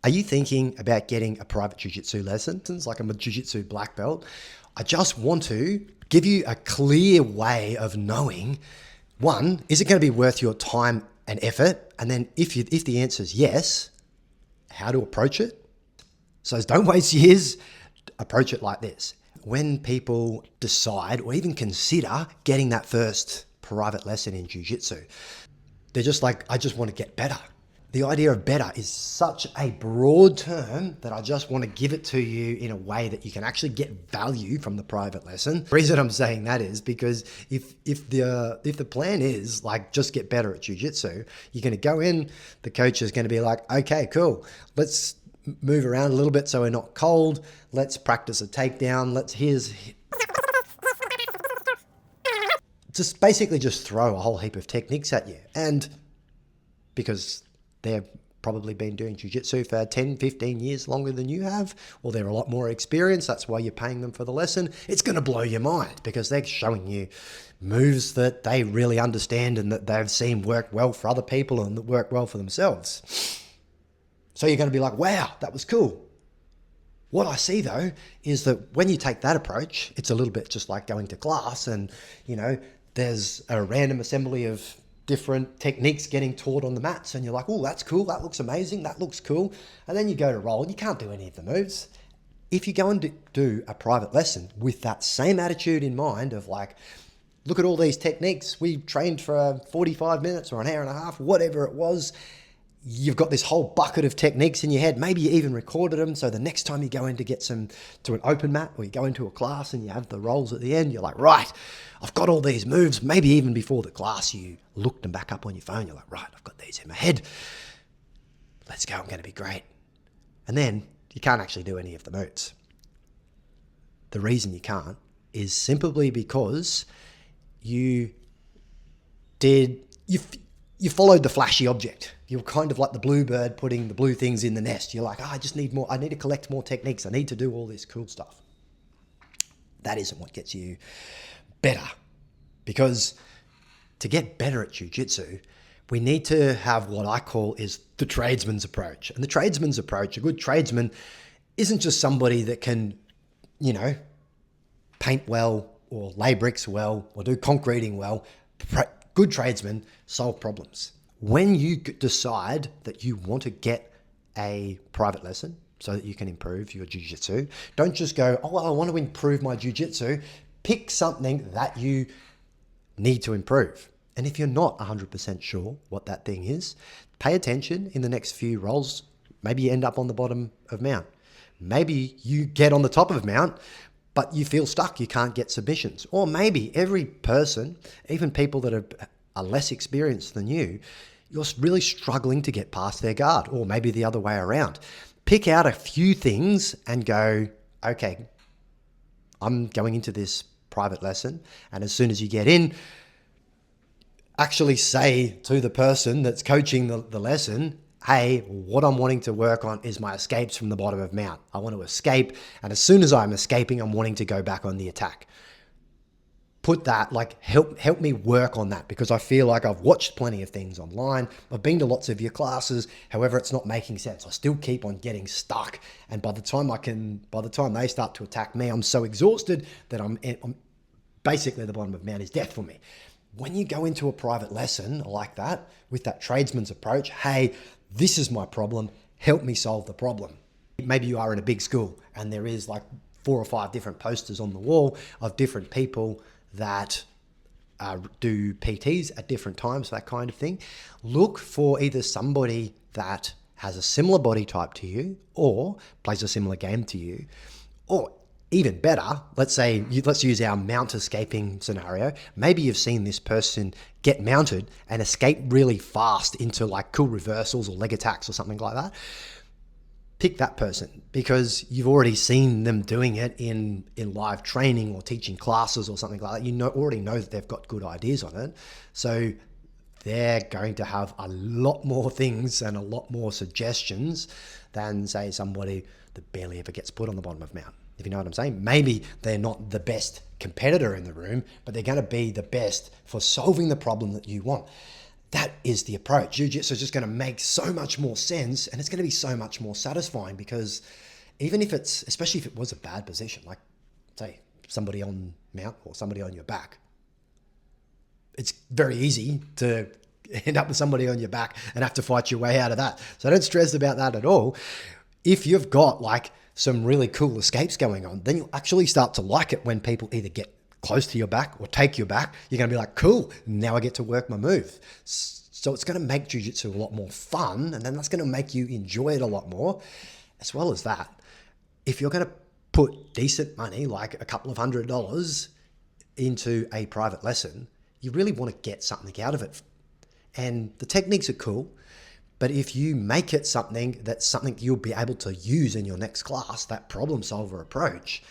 Are you thinking about getting a private jiu-jitsu lesson? Like I'm a jiu-jitsu black belt. I just want to give you a clear way of knowing, one, is it going to be worth your time and effort? And then if the answer is yes, how to approach it? So don't waste years, approach it like this. When people decide or even consider getting that first private lesson in jiu-jitsu, they're just like, I just want to get better. The idea of better is such a broad term that I just want to give it to you in a way that you can actually get value from the private lesson. The reason I'm saying that is because if the plan is like just get better at jiu-jitsu, you're going to go in, the coach is going to be like, okay, cool, let's move around a little bit so we're not cold. Let's practice a takedown. Just basically just throw a whole heap of techniques at you. And because they've probably been doing jiu-jitsu for 10, 15 years longer than you have, or they're a lot more experienced, that's why you're paying them for the lesson, it's going to blow your mind because they're showing you moves that they really understand and that they've seen work well for other people and that work well for themselves. So you're going to be like, wow, that was cool. What I see though is that when you take that approach, it's a little bit just like going to class and, there's a random assembly of different techniques getting taught on the mats and you're like, oh, that's cool, that looks amazing, that looks cool. And then you go to roll and you can't do any of the moves. If you go and do a private lesson with that same attitude in mind of like, look at all these techniques, we trained for 45 minutes or an hour and a half, whatever it was, you've got this whole bucket of techniques in your head. Maybe you even recorded them. So the next time you go in to get to an open mat or you go into a class and you have the rolls at the end, you're like, right, I've got all these moves. Maybe even before the class, you looked them back up on your phone. You're like, right, I've got these in my head. Let's go. I'm going to be great. And then you can't actually do any of the moves. The reason you can't is simply because you followed the flashy object. You're kind of like the bluebird putting the blue things in the nest. You're like, I just need more. I need to collect more techniques. I need to do all this cool stuff. That isn't what gets you better. Because to get better at jiu-jitsu, we need to have what I call is the tradesman's approach. And the tradesman's approach, a good tradesman isn't just somebody that can, paint well or lay bricks well or do concreting well. Good tradesmen solve problems. When you decide that you want to get a private lesson so that you can improve your jiu-jitsu, don't just go, oh, well, I want to improve my jiu-jitsu. Pick something that you need to improve. And if you're not 100% sure what that thing is, pay attention in the next few rolls. Maybe you end up on the bottom of mount. Maybe you get on the top of mount, but you feel stuck, you can't get submissions. Or maybe every person, even people that are less experienced than you, you're really struggling to get past their guard, or maybe the other way around. Pick out a few things and go, okay, I'm going into this private lesson. And as soon as you get in, actually say to the person that's coaching the lesson, hey, what I'm wanting to work on is my escapes from the bottom of mount. I want to escape. And as soon as I'm escaping, I'm wanting to go back on the attack. Put that, help me work on that, because I feel like I've watched plenty of things online. I've been to lots of your classes. However, it's not making sense. I still keep on getting stuck. And by the time they start to attack me, I'm so exhausted that I'm basically the bottom of mount is death for me. When you go into a private lesson like that, with that tradesman's approach, hey, this is my problem, help me solve the problem. Maybe you are in a big school and there is like 4 or 5 different posters on the wall of different people that do PTs at different times, that kind of thing. Look for either somebody that has a similar body type to you or plays a similar game to you, or even better, let's use our mount escaping scenario. Maybe you've seen this person get mounted and escape really fast into like cool reversals or leg attacks or something like that. Pick that person because you've already seen them doing it in live training or teaching classes or something like that. You already know that they've got good ideas on it. So they're going to have a lot more things and a lot more suggestions than, say, somebody that barely ever gets put on the bottom of mount. If you know what I'm saying. Maybe they're not the best competitor in the room, but they're going to be the best for solving the problem that you want. that is the approach. Jiu-jitsu is just going to make so much more sense, and it's going to be so much more satisfying, because even if it's, especially if it was a bad position, like say somebody on mount or somebody on your back, it's very easy to end up with somebody on your back and have to fight your way out of that. So don't stress about that at all. If you've got like some really cool escapes going on, then you'll actually start to like it when people either get close to your back or take your back. You're going to be like, cool, now I get to work my move. So it's going to make jiu-jitsu a lot more fun, and then that's going to make you enjoy it a lot more. As well as that, if you're going to put decent money, like a couple of $100 into a private lesson, you really want to get something out of it. And the techniques are cool, but if you make it something that's something you'll be able to use in your next class, that problem solver approach,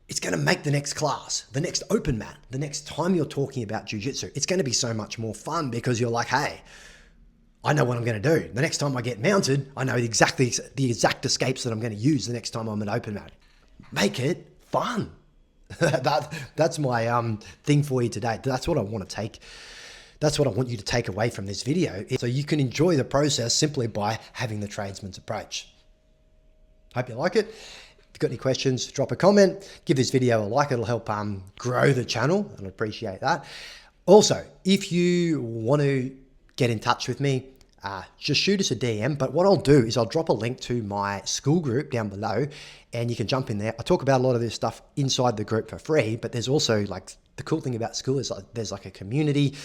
it's going to make the next class, the next open mat, the next time you're talking about jiu-jitsu, it's going to be so much more fun, because you're like, hey, I know what I'm going to do. The next time I get mounted, I know exactly the exact escapes that I'm going to use the next time I'm at open mat. Make it fun. That's my thing for you today. That's what I want to take. That's what I want you to take away from this video, so you can enjoy the process simply by having the tradesman's approach. Hope you like it. If you've got any questions, drop a comment, give this video a like. It'll help grow the channel, and I appreciate that. Also, if you want to get in touch with me, just shoot us a DM. But what I'll do is I'll drop a link to my school group down below, and you can jump in there. I talk about a lot of this stuff inside the group for free, but there's also like, the cool thing about school is like, there's like a community.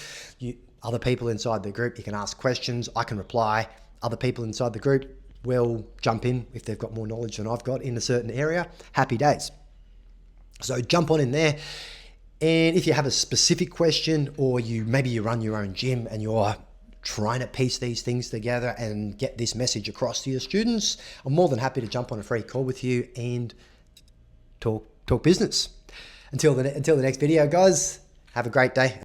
Other people inside the group, you can ask questions, I can reply. Other people inside the group will jump in if they've got more knowledge than I've got in a certain area. Happy days. So jump on in there. And if you have a specific question, or maybe you run your own gym and you're trying to piece these things together and get this message across to your students, I'm more than happy to jump on a free call with you and talk business. Until the next video, guys, have a great day.